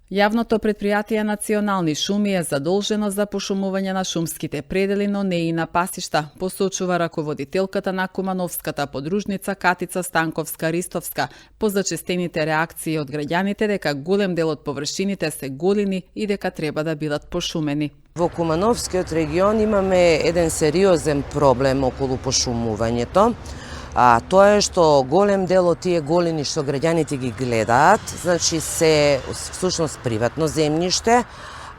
Јавното предпријатие Национални шуми е задолжено за пошумување на шумските предели, но не и на пасишта, посочува раководителката на Кумановската подружница Катица Станковска-Ристовска, по зачестените реакции од граѓаните дека голем дел од површините се голини и дека треба да бидат пошумени. Во Кумановскиот регион имаме еден сериозен проблем околу пошумувањето. Тоа е што голем дел од тие голини што граѓаните ги гледаат, значи се всушност приватно земјиште,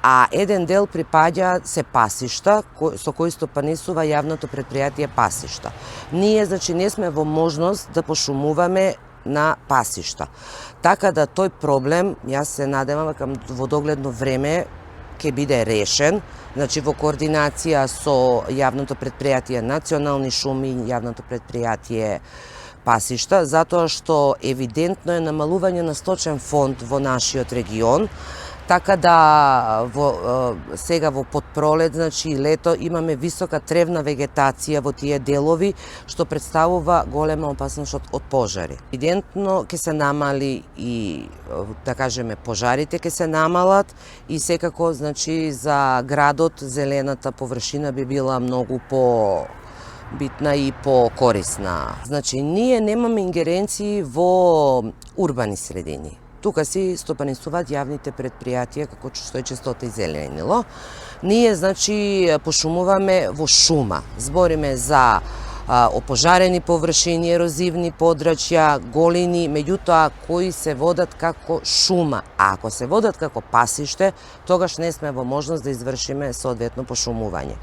а еден дел припаѓа се пасишта со кои стопанисува јавното предпријатие пасишта. Ние значи не сме во можност да пошумуваме на пасишта. Така да тој проблем, јас се надевам во догледно време ќе биде решен, значи во координација со јавното предпријатие Национални шуми и јавното предпријатие пасишта, затоа што евидентно е намалување на сточен фонд во нашиот регион, така да сега во подпролет, значи лето, имаме висока тревна вегетација во тие делови, што представува голема опасност од пожари. Евидентно ќе се намали и, да кажеме, пожарите ќе се намалат и секако, значи, за градот зелената површина би била многу битна и покорисна. Значи, ние немаме ингеренции во урбани средини. Тука си стопанисуваат јавните предпријатија, како што е чистота и зеленило. Ние, значи, пошумуваме во шума. Збориме за опожарени површини, ерозивни подрачја, голини, меѓутоа кои се водат како шума. А ако се водат како пасиште, тогаш не сме во можност да извршиме соодветно пошумување.